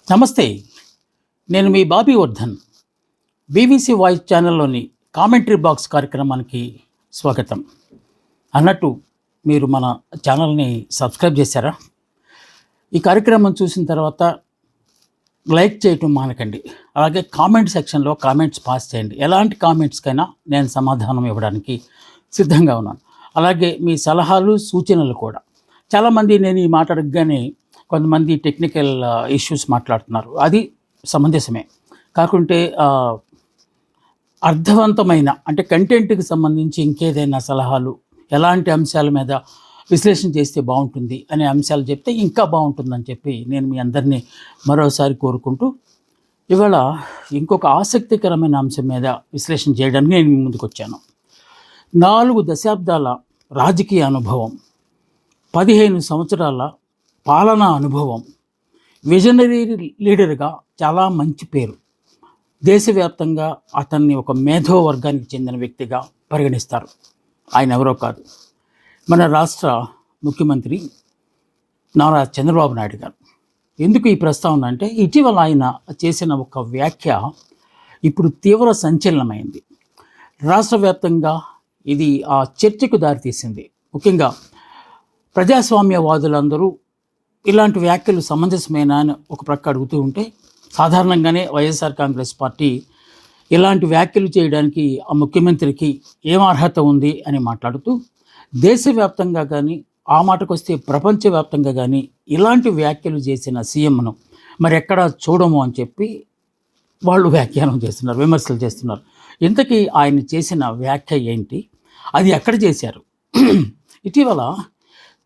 నమస్తే. నేను మీ బాబీ వర్ధన్. బీబీసీ వాయిస్ ఛానల్లోని కామెంటరీ బాక్స్ కార్యక్రమానికి స్వాగతం. అన్నట్టు మీరు మన ఛానల్ని సబ్స్క్రైబ్ చేశారా? ఈ కార్యక్రమం చూసిన తర్వాత లైక్ చేయటం మానకండి. అలాగే కామెంట్ సెక్షన్లో కామెంట్స్ పాస్ చేయండి. ఎలాంటి కామెంట్స్కైనా నేను సమాధానం ఇవ్వడానికి సిద్ధంగా ఉన్నాను. అలాగే మీ సలహాలు సూచనలు కూడా. చాలామంది నేను ఈ మాట అడగగానే కొంతమంది టెక్నికల్ ఇష్యూస్ మాట్లాడుతున్నారు. అది సమంజసమే. కాకుంటే అర్థవంతమైన అంటే కంటెంట్కి సంబంధించి ఇంకేదైనా సలహాలు, ఎలాంటి అంశాల మీద విశ్లేషణ చేస్తే బాగుంటుంది అనే అంశాలు చెప్తే ఇంకా బాగుంటుందని చెప్పి నేను మీ అందరినీ మరోసారి కోరుకుంటూ ఇవాళ ఇంకొక ఆసక్తికరమైన అంశం మీద విశ్లేషణ చేయడానికి నేను మీ ముందుకు వచ్చాను. 4 దశాబ్దాల రాజకీయ అనుభవం, 15 సంవత్సరాల పాలనా అనుభవం, విజనరీ లీడర్గా చాలా మంచి పేరు. దేశవ్యాప్తంగా అతన్ని ఒక మేధో వర్గానికి చెందిన వ్యక్తిగా పరిగణిస్తారు. ఆయన ఎవరో కాదు, మన రాష్ట్ర ముఖ్యమంత్రి నారా చంద్రబాబు నాయుడు గారు. ఎందుకు ఈ ప్రస్తావన అంటే, ఇటీవల ఆయన చేసిన ఒక వ్యాఖ్య ఇప్పుడు తీవ్ర సంచలనమైంది. రాష్ట్ర వ్యాప్తంగా ఇది ఆ చర్చకు దారితీసింది. ముఖ్యంగా ప్రజాస్వామ్యవాదులందరూ ఇలాంటి వ్యాఖ్యలు సమంజసమేనా అని ఒక ప్రక్క అడుగుతూ ఉంటే, సాధారణంగానే వైఎస్ఆర్ కాంగ్రెస్ పార్టీ ఇలాంటి వ్యాఖ్యలు చేయడానికి ఆ ముఖ్యమంత్రికి ఏం అర్హత ఉంది అని మాట్లాడుతూ, దేశవ్యాప్తంగా కానీ ఆ మాటకు వస్తే ప్రపంచవ్యాప్తంగా కానీ ఇలాంటి వ్యాఖ్యలు చేసిన సీఎంను మరి ఎక్కడ చూడము అని చెప్పి వాళ్ళు వ్యాఖ్యానం చేస్తున్నారు, విమర్శలు చేస్తున్నారు. ఇంతకీ ఆయన చేసిన వ్యాఖ్య ఏంటి, అది ఎక్కడ చేశారు? ఇటీవల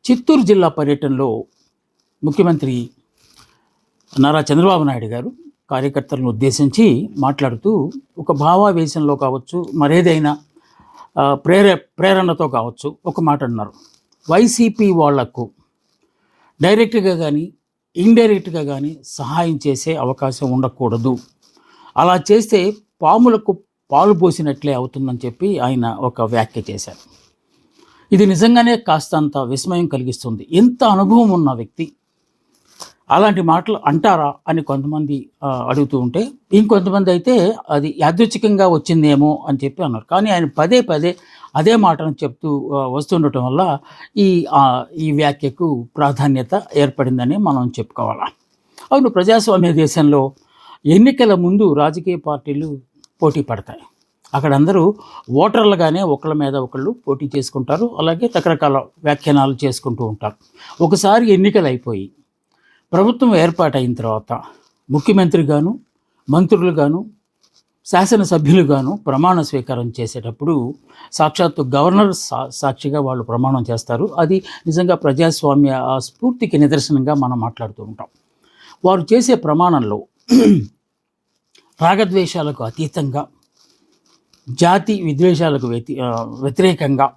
చిత్తూరు జిల్లా పర్యటనలో ముఖ్యమంత్రి నారా చంద్రబాబు నాయుడు గారు కార్యకర్తలను ఉద్దేశించి మాట్లాడుతూ ఒక భావావేశంలో కావచ్చు, మరేదైనా ప్రేరణతో కావచ్చు, ఒక మాట అన్నారు. వైసీపీ వాళ్లకు డైరెక్ట్గా కానీ ఇండైరెక్ట్గా కానీ సహాయం చేసే అవకాశం ఉండకూడదు, అలా చేస్తే పాములకు పాలు పోసినట్లే అవుతుందని చెప్పి ఆయన ఒక వ్యాఖ్య చేశారు. ఇది నిజంగానే కాస్తంత విస్మయం కలిగిస్తుంది. ఎంత అనుభవం ఉన్న వ్యక్తి అలాంటి మాటలు అంటారా అని కొంతమంది అడుగుతూ ఉంటే, ఇంకొంతమంది అయితే అది యాదృచ్ఛికంగా వచ్చిందేమో అని చెప్పి అన్నారు. కానీ ఆయన పదే పదే అదే మాటను చెప్తూ వస్తుండటం వల్ల ఈ వ్యాఖ్యకు ప్రాధాన్యత ఏర్పడిందని మనం చెప్పుకోవాలి. అవును, ప్రజాస్వామ్య దేశంలో ఎన్నికల ముందు రాజకీయ పార్టీలు పోటీ పడతాయి. అక్కడ అందరూ ఓటర్లుగానే ఒకళ్ళ మీద ఒకళ్ళు పోటీ చేసుకుంటారు. అలాగే రకరకాల వ్యాఖ్యానాలు చేసుకుంటూ ఉంటారు. ఒకసారి ఎన్నికలు అయిపోయి ప్రభుత్వం ఏర్పాటైన తర్వాత ముఖ్యమంత్రిగాను, మంత్రులుగాను, శాసనసభ్యులుగాను ప్రమాణ స్వీకారం చేసేటప్పుడు సాక్షాత్తు గవర్నర్ సాక్షిగా వాళ్ళు ప్రమాణం చేస్తారు. అది నిజంగా ప్రజాస్వామ్య స్ఫూర్తికి నిదర్శనంగా మనం మాట్లాడుతూ ఉంటాం. వారు చేసే ప్రమాణంలో రాగద్వేషాలకు అతీతంగా, జాతి విద్వేషాలకు వ్యతిరేకంగా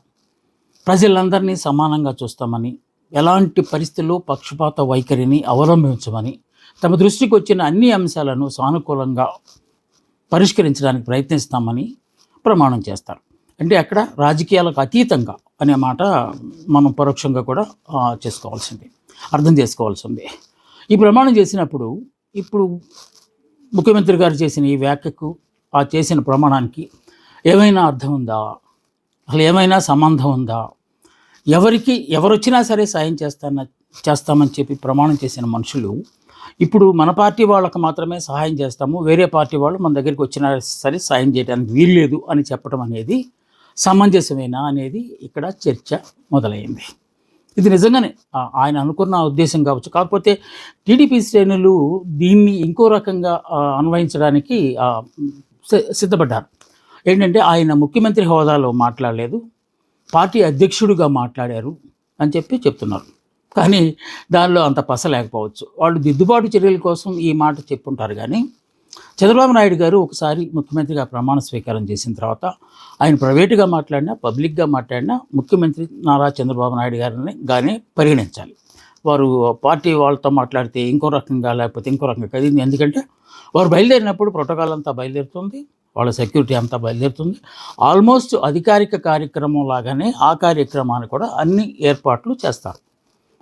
ప్రజలందరినీ సమానంగా చూస్తామని, ఎలాంటి పరిస్థితుల్లో పక్షపాత వైఖరిని అవలంబించమని, తమ దృష్టికి వచ్చిన అన్ని అంశాలను సానుకూలంగా పరిష్కరించడానికి ప్రయత్నిస్తామని ప్రమాణం చేస్తారు. అంటే అక్కడ రాజకీయాలకు అతీతంగా అనే మాట మనం పరోక్షంగా కూడా అర్థం చేసుకోవాల్సింది. ఈ ప్రమాణం చేసినప్పుడు ఇప్పుడు ముఖ్యమంత్రి గారు చేసిన ఈ వ్యాఖ్యకు, ఆ చేసిన ప్రమాణానికి ఏమైనా అర్థం ఉందా? అసలు ఏమైనా సంబంధం ఉందా? ఎవరొచ్చినా సరే సాయం చేస్తామని చెప్పి ప్రమాణం చేసిన మనుషులు ఇప్పుడు మన పార్టీ వాళ్ళకు మాత్రమే సహాయం చేస్తాము, వేరే పార్టీ వాళ్ళు మన దగ్గరికి వచ్చినా సరే సాయం చేయడానికి వీల్లేదు అని చెప్పడం అనేది సమంజసమేనా అనేది ఇక్కడ చర్చ మొదలైంది. ఇది నిజంగానే ఆయన అనుకున్న ఉద్దేశం కావచ్చు. కాకపోతే టీడీపీ శ్రేణులు దీన్ని ఇంకో రకంగా అన్వయించడానికి సిద్ధపడ్డారు. ఏంటంటే, ఆయన ముఖ్యమంత్రి హోదాలో మాట్లాడలేదు, పార్టీ అధ్యక్షుడిగా మాట్లాడారు అని చెప్పి చెప్తున్నారు. కానీ దానిలో అంత పస లేకపోవచ్చు. వాళ్ళు దిద్దుబాటు చర్యల కోసం ఈ మాట చెప్పుంటారు. కానీ చంద్రబాబు నాయుడు గారు ఒకసారి ముఖ్యమంత్రిగా ప్రమాణ స్వీకారం చేసిన తర్వాత ఆయన ప్రైవేటుగా మాట్లాడినా, పబ్లిక్గా మాట్లాడినా ముఖ్యమంత్రి నారా చంద్రబాబు నాయుడు గారిని పరిగణించాలి. వారు పార్టీ వాళ్ళతో మాట్లాడితే ఇంకో రకంగా, లేకపోతే ఇంకో రకంగా కదిలింది. ఎందుకంటే వారు బయలుదేరినప్పుడు ప్రోటోకాల్ అంతా బయలుదేరుతుంది, వాళ్ళ సెక్యూరిటీ అంతా బయలుదేరుతుంది. ఆల్మోస్ట్ అధికారిక కార్యక్రమం లాగానే ఆ కార్యక్రమాన్ని కూడా అన్ని ఏర్పాట్లు చేస్తారు.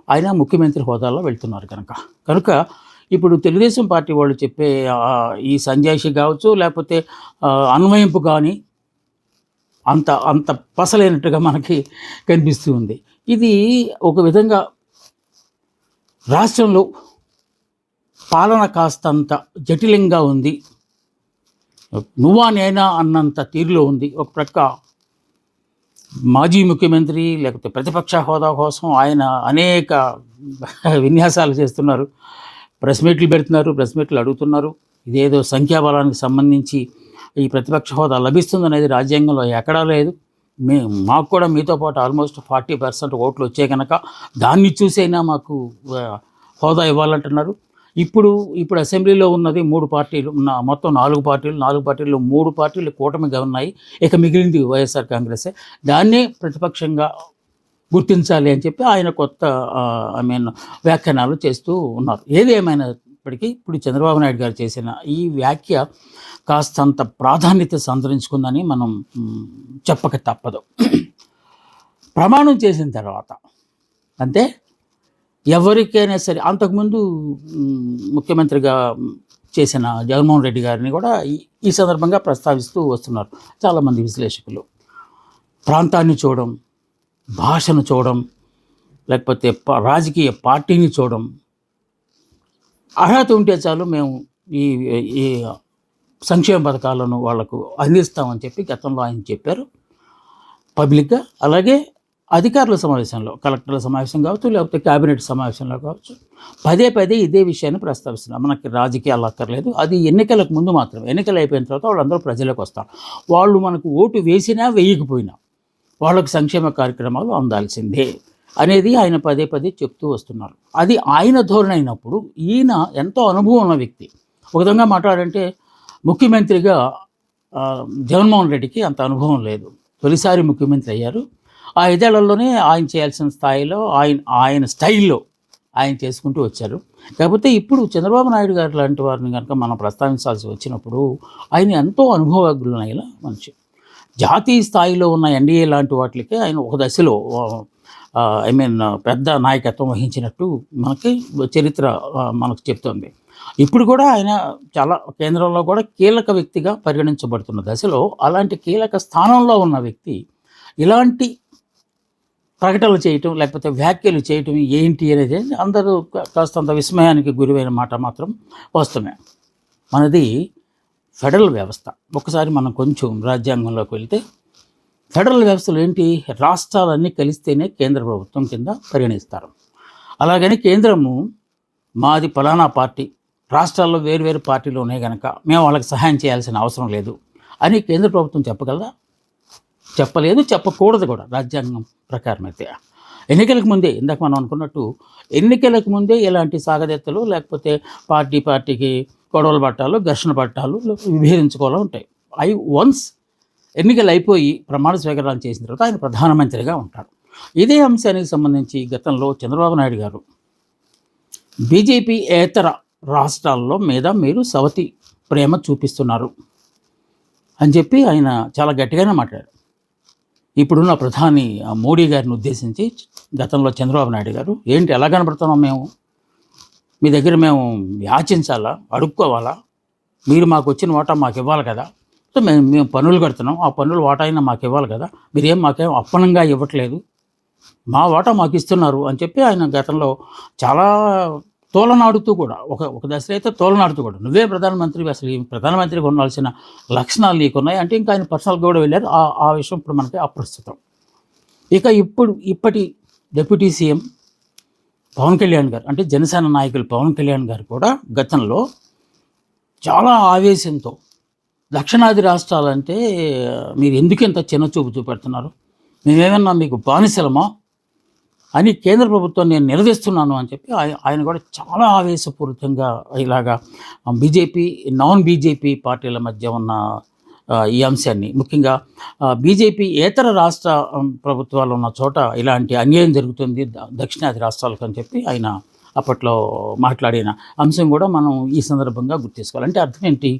ఆయన ముఖ్యమంత్రి హోదాలో వెళ్తున్నారు కనుక ఇప్పుడు తెలుగుదేశం పార్టీ వాళ్ళు చెప్పే ఈ సంజాయిషి కావచ్చు, లేకపోతే అన్వయింపు కానీ అంత అంత పసలైనట్టుగా మనకి కనిపిస్తూ ఉంది. ఇది ఒక విధంగా రాష్ట్రంలో పాలన కాస్తంత జటిలంగా ఉంది, నువ్వా నేనా అన్నంత తీరులో ఉంది. ఒక ప్రక్క మాజీ ముఖ్యమంత్రి లేకపోతే ప్రతిపక్ష హోదా కోసం ఆయన అనేక విన్యాసాలు చేస్తున్నారు, ప్రెస్ మీట్లు పెడుతున్నారు, ప్రెస్ మీట్లు అడుగుతున్నారు. ఇదేదో సంఖ్యాబలానికి సంబంధించి ఈ ప్రతిపక్ష హోదా లభిస్తుందనేది రాజ్యాంగంలో ఎక్కడా లేదు. మాకు కూడా మీతో పాటు ఆల్మోస్ట్ 40% ఓట్లు వచ్చే కనుక దాన్ని చూసైనా మాకు హోదా ఇవ్వాలంటున్నారు. ఇప్పుడు అసెంబ్లీలో ఉన్నది 3 పార్టీలు, మొత్తం 4 పార్టీలు. 4 పార్టీల్లో 3 పార్టీలు కూటమిగా ఉన్నాయి. ఇక మిగిలింది వైఎస్ఆర్ కాంగ్రెసే. దాన్నే ప్రతిపక్షంగా గుర్తించాలి అని చెప్పి ఆయన కొత్త వ్యాఖ్యానాలు చేస్తూ ఉన్నారు. ఏది ఏమైనప్పటికీ ఇప్పుడు చంద్రబాబు నాయుడు గారు చేసిన ఈ వ్యాఖ్య కాస్తంత ప్రాధాన్యత సంతరించుకుందని మనం చెప్పక తప్పదు. ప్రమాణం చేసిన తర్వాత అంటే ఎవరికైనా సరే, అంతకుముందు ముఖ్యమంత్రిగా చేసిన జగన్మోహన్ రెడ్డి గారిని కూడా ఈ సందర్భంగా ప్రస్తావిస్తూ వస్తున్నారు చాలామంది విశ్లేషకులు. ప్రాంతాన్ని చూడడం, భాషను చూడడం, లేకపోతే రాజకీయ పార్టీని చూడడం, అర్హత ఉంటే చాలు మేము ఈ సంక్షేమ పథకాలను వాళ్లకు అందిస్తామని చెప్పి గతంలో ఆయన చెప్పారు పబ్లిక్గా. అలాగే అధికారుల సమావేశంలో, కలెక్టర్ల సమావేశం కావచ్చు, లేకపోతే క్యాబినెట్ సమావేశంలో కావచ్చు, పదే ఇదే విషయాన్ని ప్రస్తావిస్తున్నారు. మనకి రాజకీయాలు అక్కర్లేదు, అది ఎన్నికలకు ముందు మాత్రమే. ఎన్నికలు అయిపోయిన తర్వాత వాళ్ళందరూ ప్రజలకు వస్తారు. వాళ్ళు మనకు ఓటు వేసినా వేయకపోయినా వాళ్ళకు సంక్షేమ కార్యక్రమాలు అందాల్సిందే అనేది ఆయన పదే చెప్తూ వస్తున్నారు. అది ఆయన ధోరణి అయినప్పుడు ఈయన ఎంతో అనుభవం ఉన్న వ్యక్తి. ఒక విధంగా మాట్లాడంటే ముఖ్యమంత్రిగా జగన్మోహన్ రెడ్డికి అంత అనుభవం లేదు. తొలిసారి ముఖ్యమంత్రి అయ్యారు. ఆ 5 ఏళ్లలోనే ఆయన చేయాల్సిన స్థాయిలో ఆయన స్టైల్లో ఆయన చేసుకుంటూ వచ్చారు. కాకపోతే ఇప్పుడు చంద్రబాబు నాయుడు గారు లాంటి వారిని కనుక మనం ప్రస్తావించాల్సి వచ్చినప్పుడు ఆయన ఎంతో అనుభవజ్ఞులైన మనిషి. జాతీయ స్థాయిలో ఉన్న ఎన్డీఏ లాంటి వాటికి ఆయన ఒక దశలో పెద్ద నాయకత్వం వహించినట్టు మనకి చరిత్ర మనకు చెప్తుంది. ఇప్పుడు కూడా ఆయన చాలా కేంద్రంలో కూడా కీలక వ్యక్తిగా పరిగణించబడుతున్న దశలో అలాంటి కీలక స్థానంలో ఉన్న వ్యక్తి ఇలాంటి ప్రకటనలు చేయటం, లేకపోతే వ్యాఖ్యలు చేయటం ఏంటి అనేది అందరూ కాస్తంత విస్మయానికి గురైన మాట మాత్రం వాస్తవమే. మనది ఫెడరల్ వ్యవస్థ. ఒకసారి మనం కొంచెం రాజ్యాంగంలోకి వెళ్తే ఫెడరల్ వ్యవస్థలో ఏంటి, రాష్ట్రాలన్నీ కలిస్తేనే కేంద్ర ప్రభుత్వం కింద పరిగణిస్తారు. అలాగని కేంద్రము మాది ఫలానా పార్టీ, రాష్ట్రాల్లో వేరు పార్టీలు ఉన్నాయి కనుక మేము వాళ్ళకి సహాయం చేయాల్సిన అవసరం లేదు అని కేంద్ర ప్రభుత్వం చెప్పగలదా? చెప్పలేదు, చెప్పకూడదు కూడా రాజ్యాంగం ప్రకారం. అయితే ఎన్నికలకు ముందే, ఇందాక మనం అనుకున్నట్టు ఎన్నికలకు ముందే ఇలాంటి సాగదెత్తలు, లేకపోతే పార్టీకి గొడవలు పట్టాలు, ఘర్షణ పట్టాలు, విభేదించుకోవాలో ఉంటాయి. వన్స్ ఎన్నికలు అయిపోయి ప్రమాణ స్వీకారం చేసిన తర్వాత ఆయన ప్రధానమంత్రిగా ఉంటాడు. ఇదే అంశానికి సంబంధించి గతంలో చంద్రబాబు నాయుడు గారు బీజేపీ ఏతర రాష్ట్రాల్లో మీద మీరు సవతి ప్రేమ చూపిస్తున్నారు అని చెప్పి ఆయన చాలా గట్టిగానే మాట్లాడారు. ఇప్పుడున్న ప్రధాని మోడీ గారిని ఉద్దేశించి గతంలో చంద్రబాబు నాయుడు గారు, ఏంటి ఎలా కనపడుతున్నాం మేము, మీ దగ్గర మేము యాచించాలా, అడుక్కోవాలా, మీరు మాకు వచ్చిన వాటా మాకు ఇవ్వాలి కదా, సో మేము పన్నులు కడుతున్నాం, ఆ పన్నుల వాటా అయినా మాకు ఇవ్వాలి కదా, మీరేం మాకేం అప్పనంగా ఇవ్వట్లేదు, మా వాటా మాకు ఇస్తున్నారు అని చెప్పి ఆయన గతంలో చాలా తోలనాడుతూ కూడా ఒక దశలో అయితే తోలనాడుతూ కూడా, నువ్వే ప్రధానమంత్రి, అసలు ఈ ప్రధానమంత్రికి ఉండాల్సిన లక్షణాలు నీకున్నాయి అంటే ఇంకా ఆయన పర్సనల్గా కూడా వెళ్ళారు. ఆ విషయం ఇప్పుడు మనకి అప్రస్తుతం. ఇక ఇప్పటి డిప్యూటీ సీఎం పవన్ కళ్యాణ్ గారు, అంటే జనసేన నాయకులు పవన్ కళ్యాణ్ గారు కూడా గతంలో చాలా ఆవేశంతో దక్షిణాది రాష్ట్రాలంటే మీరు ఎందుకు ఇంత చిన్నచూపు చూపెడుతున్నారు, మేమేమన్నా మీకు బానిసలమా అని కేంద్ర ప్రభుత్వం నేను నిలదీస్తున్నాను అని చెప్పి ఆయన కూడా చాలా ఆవేశపూరితంగా ఇలాగా నాన్ బీజేపీ పార్టీల మధ్య ఉన్న ఈ అంశాన్ని, ముఖ్యంగా బీజేపీ ఏతర రాష్ట్ర ప్రభుత్వాలు ఉన్న చోట ఇలాంటి అన్యాయం జరుగుతుంది దక్షిణాది రాష్ట్రాలకు అని చెప్పి ఆయన అప్పట్లో మాట్లాడిన అంశం కూడా మనం ఈ సందర్భంగా గుర్తించుకోవాలి. అంటే అర్థం ఏంటి,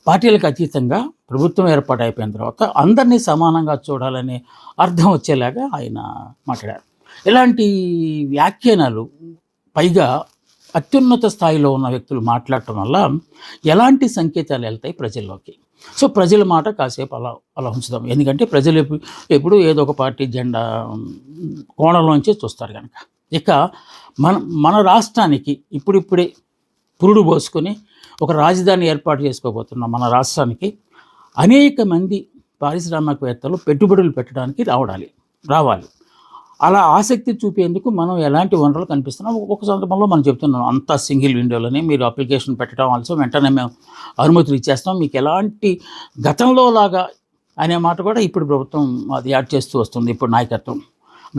పార్టీలకు అతీతంగా ప్రభుత్వం ఏర్పాటు అయిపోయిన తర్వాత అందరినీ సమానంగా చూడాలనే అర్థం వచ్చేలాగా ఆయన మాట్లాడారు. ఇలాంటి వ్యాఖ్యానాలు, పైగా అత్యున్నత స్థాయిలో ఉన్న వ్యక్తులు మాట్లాడటం వల్ల ఎలాంటి సంకేతాలు వెళ్తాయి ప్రజల్లోకి. సో ప్రజల మాట కాసేపు అలా అలా ఉంచుదాం. ఎందుకంటే ప్రజలు ఎప్పుడు ఏదో ఒక పార్టీ జెండా కోణంలోంచి చూస్తారు కనుక. ఇక మన మన రాష్ట్రానికి ఇప్పుడిప్పుడే పురుడు పోసుకొని ఒక రాజధాని ఏర్పాటు చేసుకోబోతున్న మన రాష్ట్రానికి అనేక మంది పారిశ్రామికవేత్తలు పెట్టుబడులు పెట్టడానికి రావాలి. అలా ఆసక్తి చూపేందుకు మనం ఎలాంటి వనరులు కనిపిస్తున్నాం. ఒక సందర్భంలో మనం చెప్తున్నాం, అంతా సింగిల్ విండోలోనే మీరు అప్లికేషన్ పెట్టడం వలస వెంటనే మేము అనుమతులు ఇచ్చేస్తాం, మీకు ఎలాంటి గతంలో లాగా అనే మాట కూడా ఇప్పుడు ప్రభుత్వం అది యాడ్ చేస్తూ వస్తుంది. ఇప్పుడు నాయకత్వం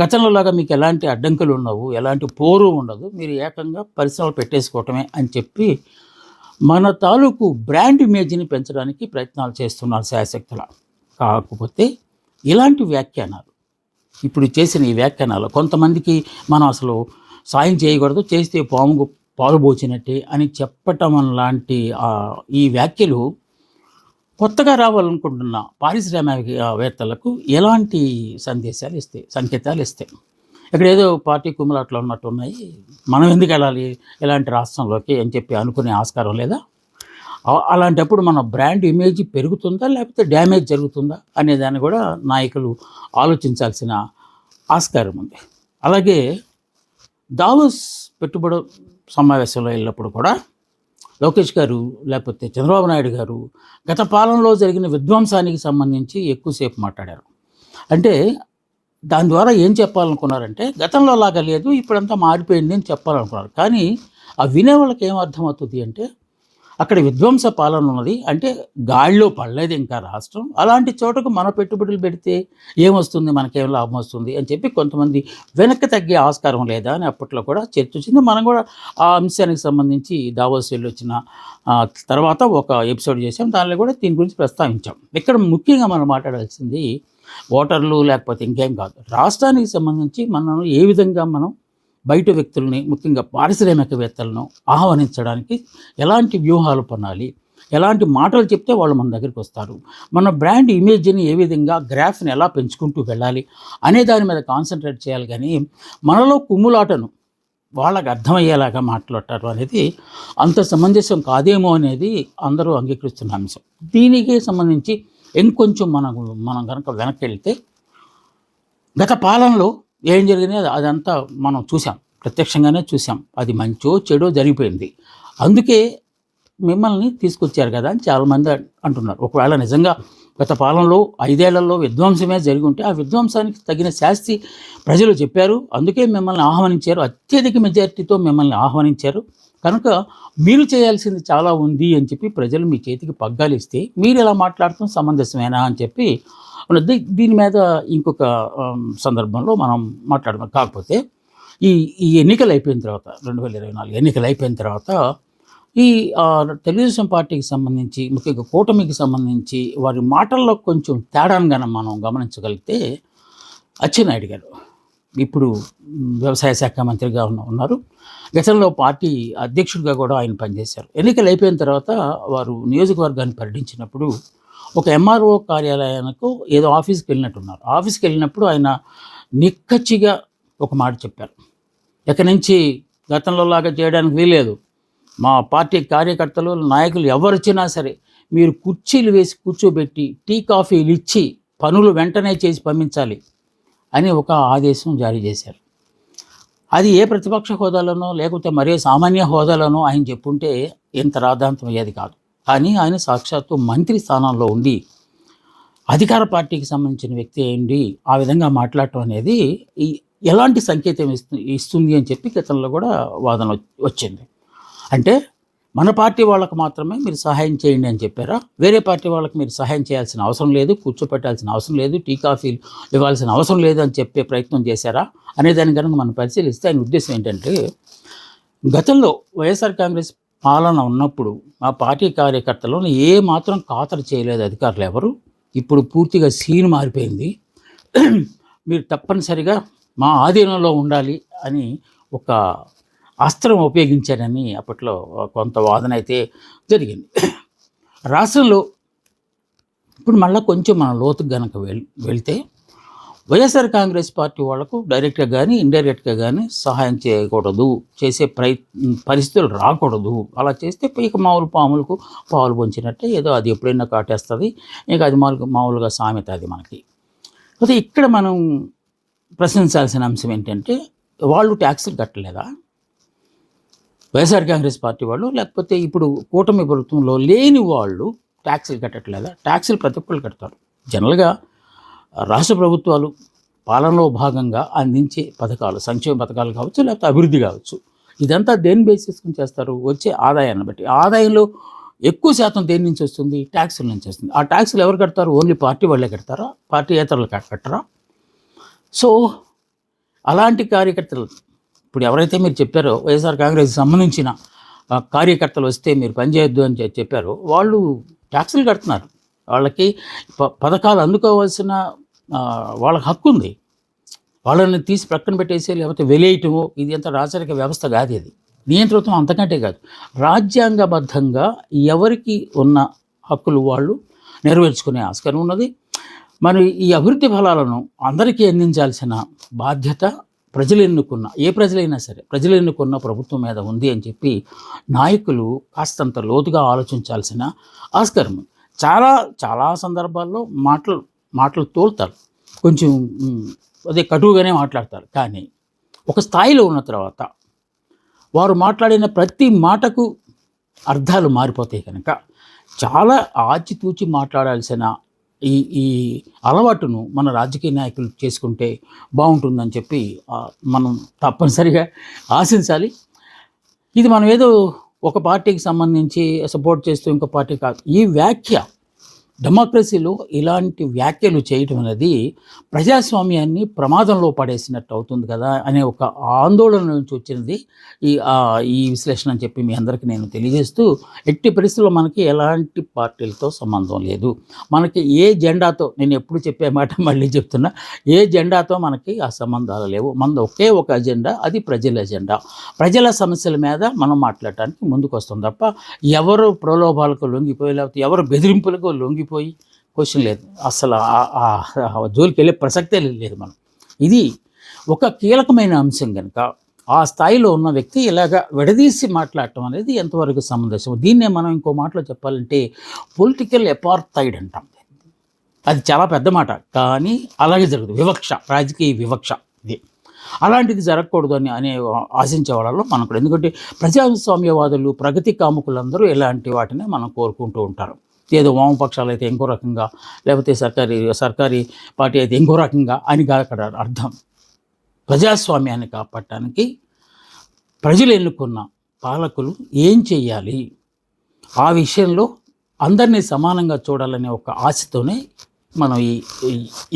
గతంలో లాగా మీకు ఎలాంటి అడ్డంకులు ఉండవు, ఎలాంటి పోరు ఉండదు, మీరు ఏకంగా పరిశ్రమలు పెట్టేసుకోవటమే అని చెప్పి మన తాలూకు బ్రాండ్ ఇమేజ్ని పెంచడానికి ప్రయత్నాలు చేస్తున్నారు శాయశక్తుల. కాకపోతే ఇలాంటి వ్యాఖ్యానాలు ఇప్పుడు చేసిన ఈ వ్యాఖ్యానాలు కొంతమందికి మనం అసలు సాయం చేయకూడదు, చేస్తే పాముకు పాలు పోచినట్టే అని చెప్పటం లాంటి ఈ వ్యాఖ్యలు కొత్తగా రావాలనుకుంటున్న పారిశ్రామికవేత్తలకు ఎలాంటి సంకేతాలు ఇస్తాయి. ఇక్కడ ఏదో పార్టీ కుమ్ములాట్లు ఉన్నట్టు ఉన్నాయి, మనం ఎందుకు వెళ్ళాలి ఇలాంటి రాష్ట్రంలోకి అని చెప్పి అనుకునే ఆస్కారం లేదా? అలాంటప్పుడు మన బ్రాండ్ ఇమేజ్ పెరుగుతుందా లేకపోతే డ్యామేజ్ జరుగుతుందా అనే దాన్ని కూడా నాయకులు ఆలోచించాల్సిన ఆస్కారం ఉంది. అలాగే దావోస్ పెట్టుబడి సమావేశంలో వెళ్ళినప్పుడు కూడా లోకేష్ గారు లేకపోతే చంద్రబాబు నాయుడు గారు గత పాలనలో జరిగిన విధ్వంసానికి సంబంధించి ఎక్కువసేపు మాట్లాడారు. అంటే దాని ద్వారా ఏం చెప్పాలనుకున్నారంటే గతంలో లాగా లేదు, ఇప్పుడంతా మారిపోయింది అని చెప్పాలనుకున్నారు. కానీ ఆ వినే వాళ్ళకి ఏం అర్థమవుతుంది అంటే అక్కడ విధ్వంస పాలన ఉన్నది, అంటే గాడిలో పడలేదు ఇంకా రాష్ట్రం, అలాంటి చోటకు మన పెట్టుబడులు పెడితే ఏమొస్తుంది, మనకేం లాభం వస్తుంది అని చెప్పి కొంతమంది వెనక్కి తగ్గే ఆస్కారం లేదా అని అప్పట్లో కూడా చర్చ వచ్చింది. మనం కూడా ఆ అంశానికి సంబంధించి దావోస్ వెళ్ళి వచ్చిన తర్వాత ఒక ఎపిసోడ్ చేసాం, దానిలో కూడా దీని గురించి ప్రస్తావించాం. ఇక్కడ ముఖ్యంగా మనం మాట్లాడాల్సింది ఓటర్లు లేకపోతే ఇంకేం కాదు, రాష్ట్రానికి సంబంధించి మనం ఏ విధంగా మనం బయట వ్యక్తుల్ని ముఖ్యంగా పారిశ్రామికవేత్తలను ఆహ్వానించడానికి ఎలాంటి వ్యూహాలు పన్నాలి, ఎలాంటి మాటలు చెప్తే వాళ్ళు మన దగ్గరికి వస్తారు, మన బ్రాండ్ ఇమేజ్ని ఏ విధంగా గ్రాఫ్ని ఎలా పెంచుకుంటూ వెళ్ళాలి అనే దాని మీద కాన్సన్ట్రేట్ చేయాలి. కానీ మనలో కుమ్ములాటను వాళ్ళకి అర్థమయ్యేలాగా మాట్లాడతారు అనేది అంత సమంజసం కాదేమో అనేది అందరూ అంగీకరిస్తున్న అంశం. దీనికి సంబంధించి ఇంకొంచెం మనం కనుక వెనక్కి వెళ్తే గత పాలనలో ఏం జరిగినాయి అదంతా మనం చూసాం, ప్రత్యక్షంగానే చూసాం. అది మంచో చెడో జరిగిపోయింది, అందుకే మిమ్మల్ని తీసుకొచ్చారు కదా అని చాలామంది అంటున్నారు. ఒకవేళ నిజంగా గత పాలనలో 5 ఏళ్లలో విధ్వంసమే జరిగి ఉంటే ఆ విధ్వంసానికి తగిన శాస్తి ప్రజలు చెప్పారు, అందుకే మిమ్మల్ని ఆహ్వానించారు, అత్యధిక మెజారిటీతో మిమ్మల్ని ఆహ్వానించారు, కనుక మీరు చేయాల్సింది చాలా ఉంది అని చెప్పి ప్రజలు మీ చేతికి పగ్గాలు ఇస్తే మీరు ఎలా మాట్లాడటం సమంజసమేనా అని చెప్పి దీని మీద ఇంకొక సందర్భంలో మనం మాట్లాడదాం. కాకపోతే ఈ ఎన్నికలు అయిపోయిన తర్వాత 2024 ఎన్నికలు అయిపోయిన తర్వాత ఈ తెలుగుదేశం పార్టీకి సంబంధించి ముఖ్యంగా కూటమికి సంబంధించి వారి మాటల్లో కొంచెం తేడాగా మనం గమనించగలిగితే అచ్చెన్నాయుడు గారు ఇప్పుడు వ్యవసాయ శాఖ మంత్రిగా ఉన్నారు, గతంలో పార్టీ అధ్యక్షుడిగా కూడా ఆయన పనిచేశారు. ఎన్నికలు అయిపోయిన తర్వాత వారు నియోజకవర్గాన్ని పర్యటించినప్పుడు ఒక ఎంఆర్ఓ కార్యాలయానికి ఏదో ఆఫీస్కి వెళ్ళినట్టున్నారు. ఆఫీస్కి వెళ్ళినప్పుడు ఆయన నిక్కచ్చిగా ఒక మాట చెప్పారు, ఇక్కడి నుంచి గతంలో లాగా చేయడానికి వీలేదు, మా పార్టీ కార్యకర్తలు నాయకులు ఎవరు వచ్చినా సరే మీరు కుర్చీలు వేసి కూర్చోబెట్టి టీ కాఫీలు ఇచ్చి పనులు వెంటనే చేసి పంపించాలి అని ఒక ఆదేశం జారీ చేశారు. అది ఏ ప్రతిపక్ష హోదాలోనో లేకపోతే మరే సామాన్య హోదాలోనో ఆయన చెప్పుంటే ఎంత రాద్ధాంతం అయ్యేది కాదు. కానీ ఆయన సాక్షాత్తు మంత్రి స్థానంలో ఉండి అధికార పార్టీకి సంబంధించిన వ్యక్తి అయ్యండి ఆ విధంగా మాట్లాడటం అనేది ఎలాంటి సంకేతం ఇస్తుంది అని చెప్పి గతంలో కూడా వాదన వచ్చింది. అంటే మన పార్టీ వాళ్ళకు మాత్రమే మీరు సహాయం చేయండి అని చెప్పారా, వేరే పార్టీ వాళ్ళకి మీరు సహాయం చేయాల్సిన అవసరం లేదు, కూర్చోపెట్టాల్సిన అవసరం లేదు, టీ కాఫీలు ఇవ్వాల్సిన అవసరం లేదు అని చెప్పే ప్రయత్నం చేశారా అనేదాన్ని కనుక మనం పరిశీలిస్తే ఆయన ఉద్దేశం ఏంటంటే గతంలో వైఎస్ఆర్ కాంగ్రెస్ పాలన ఉన్నప్పుడు మా పార్టీ కార్యకర్తలను ఏ మాత్రం ఖాతరు చేయలేదు అధికారులు ఎవరు, ఇప్పుడు పూర్తిగా సీన్ మారిపోయింది, మీరు తప్పనిసరిగా మా ఆధీనంలో ఉండాలి అని ఒక అస్త్రం ఉపయోగించారని అప్పట్లో కొంత వాదన అయితే జరిగింది. రాష్ట్రంలో ఇప్పుడు మళ్ళీ కొంచెం మన లోతుకు గనక వెళ్తే వైఎస్ఆర్ కాంగ్రెస్ పార్టీ వాళ్లకు డైరెక్ట్గా కానీ ఇండైరెక్ట్గా కానీ సహాయం చేయకూడదు, చేసే పరిస్థితులు రాకూడదు. అలా చేస్తే ఇక మామూలు పాములకు పావులు పొంచినట్టే, ఏదో అది ఎప్పుడైనా కాటేస్తుంది. ఇక అది మామూలుగా సామెత అది మనకి. అయితే ఇక్కడ మనం ప్రశ్నించాల్సిన అంశం ఏంటంటే, వాళ్ళు ట్యాక్సులు కట్టలేదా వైఎస్ఆర్ కాంగ్రెస్ పార్టీ వాళ్ళు? లేకపోతే ఇప్పుడు కూటమి ప్రభుత్వంలో లేని వాళ్ళు ట్యాక్సులు కట్టట్లేదా? ట్యాక్సులు ప్రతి ఒక్కళ్ళు కడతారు. జనరల్గా రాష్ట్ర ప్రభుత్వాలు పాలనలో భాగంగా అందించే పథకాలు, సంక్షేమ పథకాలు కావచ్చు, లేకపోతే అభివృద్ధి కావచ్చు, ఇదంతా దేని బేస్ చేసుకుని చేస్తారు? వచ్చే ఆదాయాన్ని బట్టి. ఆదాయంలో ఎక్కువ శాతం దేని నుంచి వస్తుంది? ట్యాక్సుల నుంచి వస్తుంది. ఆ ట్యాక్సులు ఎవరు కడతారు? ఓన్లీ పార్టీ వాళ్ళే కడతారా? పార్టీయేతరులు కట్టరా? సో అలాంటి కార్యకర్తలు ఇప్పుడు ఎవరైతే మీరు చెప్పారో వైఎస్ఆర్ కాంగ్రెస్కి సంబంధించిన కార్యకర్తలు వస్తే మీరు పనిచేయొద్దు అని చెప్పారో వాళ్ళు ట్యాక్సులు కడుతున్నారు. వాళ్ళకి పథకాలు అందుకోవాల్సిన వాళ్ళకి హక్కు ఉంది. వాళ్ళని తీసి ప్రక్కన పెట్టేసి లేకపోతే వెలేయటము ఇది అంత రాచరిక వ్యవస్థ కాదు. ఇది నియంతృత్వం అంతకంటే కాదు. రాజ్యాంగబద్ధంగా ఎవరికి ఉన్న హక్కులు వాళ్ళు నెరవేర్చుకునే ఆస్కారం ఉన్నది. మరి ఈ అభివృద్ధి ఫలాలను అందరికీ అందించాల్సిన బాధ్యత ప్రజలు ఎన్నుకున్న, ఏ ప్రజలైనా సరే ప్రజలు ఎన్నుకున్న ప్రభుత్వం మీద ఉంది అని చెప్పి నాయకులు కాస్తంత లోతుగా ఆలోచించాల్సిన ఆస్కారం. చాలా చాలా సందర్భాల్లో మాటలు తోలుతారు, కొంచెం అదే కటువుగానే మాట్లాడతారు. కానీ ఒక స్థాయిలో ఉన్న తర్వాత వారు మాట్లాడిన ప్రతి మాటకు అర్థాలు మారిపోతాయి. కనుక చాలా ఆచితూచి మాట్లాడాల్సిన ఈ అలవాటును మన రాజకీయ నాయకులు చేసుకుంటే బాగుంటుందని చెప్పి మనం తప్పనిసరిగా ఆశించాలి. ఇది మనం ఏదో ఒక పార్టీకి సంబంధించి సపోర్ట్ చేస్తూ ఇంకో పార్టీ కాదు. ఈ వ్యాఖ్య డెమోక్రసీలో ఇలాంటి వ్యాఖ్యలు చేయటం అనేది ప్రజాస్వామ్యాన్ని ప్రమాదంలో పడేసినట్టు అవుతుంది కదా అనే ఒక ఆందోళన నుంచి వచ్చినది ఈ విశ్లేషణ అని చెప్పి మీ అందరికీ నేను తెలియజేస్తూ, ఎట్టి పరిస్థితుల్లో మనకి ఎలాంటి పార్టీలతో సంబంధం లేదు. మనకి ఏ జెండాతో, నేను ఎప్పుడు చెప్పే మాట మళ్ళీ చెప్తున్నా, ఏ జెండాతో మనకి ఆ సంబంధాలు లేవు. మనది ఒకే ఒక అజెండా, అది ప్రజల అజెండా. ప్రజల సమస్యల మీద మనం మాట్లాడటానికి ముందుకు వస్తుంది తప్ప ఎవరు ప్రలోభాలకు లొంగిపోయి లేకపోతే ఎవరు బెదిరింపులకు లొంగిపోయి క్వశ్చన్ లేదు. అసలు జోలికి వెళ్ళే ప్రసక్తే లేదు. మనం ఇది ఒక కీలకమైన అంశం కనుక ఆ స్థాయిలో ఉన్న వ్యక్తి ఇలాగా విడదీసి మాట్లాడటం అనేది ఎంతవరకు సమంజసం? దీన్నే మనం ఇంకో మాటలో చెప్పాలంటే పొలిటికల్ అపార్థైడ్ అంటాం. అది చాలా పెద్ద మాట, కానీ అలాగే జరుగుతుంది. వివక్ష, రాజకీయ వివక్ష. ఇది అలాంటిది జరగకూడదు అని ఆశించే వాళ్ళలో మనం కూడా. ఎందుకంటే ప్రజాస్వామ్యవాదులు, ప్రగతి కాముకులందరూ ఇలాంటి వాటిని మనం కోరుకుంటూ ఉంటారు. ఏదో వామపక్షాలు అయితే ఇంకో రకంగా, లేకపోతే సర్కారీ పార్టీ అయితే ఇంకో రకంగా అని అక్కడ అర్థం. ప్రజాస్వామ్యాన్ని కాపాడటానికి ప్రజలు ఎన్నుకున్న పాలకులు ఏం చేయాలి, ఆ విషయంలో అందరినీ సమానంగా చూడాలనే ఒక ఆశతోనే మనం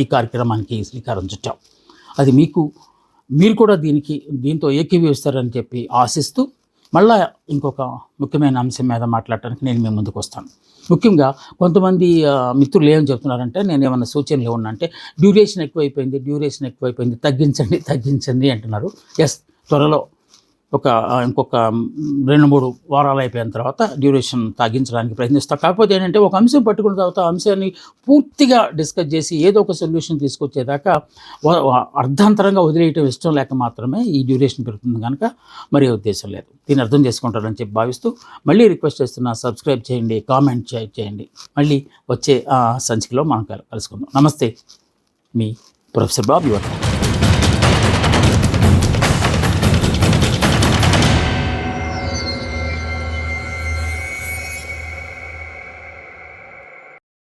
ఈ కార్యక్రమానికి శ్రీకారం చుట్టాం. అది మీరు కూడా దీంతో ఏకీభవిస్తారని చెప్పి ఆశిస్తూ, మళ్ళా ఇంకొక ముఖ్యమైన అంశం మీద మాట్లాడటానికి నేను మీ ముందుకు వస్తాను. ముఖ్యంగా కొంతమంది మిత్రులు ఏం చెప్తున్నారంటే, నేను ఏమన్నా సూచనలు ఏమన్నా అంటే డ్యూరేషన్ ఎక్కువైపోయింది, తగ్గించండి అంటున్నారు. ఎస్, త్వరలో ఇంకొక 2-3 వారాలు అయిపోయిన తర్వాత డ్యూరేషన్ తగ్గించడానికి ప్రయత్నిస్తాం. కాకపోతే ఏంటంటే ఒక అంశం పట్టుకున్న తర్వాత అంశాన్ని పూర్తిగా డిస్కస్ చేసి ఏదో ఒక సొల్యూషన్ తీసుకొచ్చేదాకా అర్ధాంతరంగా వదిలేయటం ఇష్టం లేక మాత్రమే ఈ డ్యూరేషన్ పెరుగుతుంది. కనుక మరే ఉద్దేశం లేదు. దీన్ని అర్థం చేసుకుంటారని చెప్పి భావిస్తూ మళ్ళీ రిక్వెస్ట్ చేస్తున్నా, సబ్స్క్రైబ్ చేయండి, కామెంట్ చేయండి. మళ్ళీ వచ్చే సంచికలో మనం కలుసుకుందాం. నమస్తే, మీ ప్రొఫెసర్ బాబు.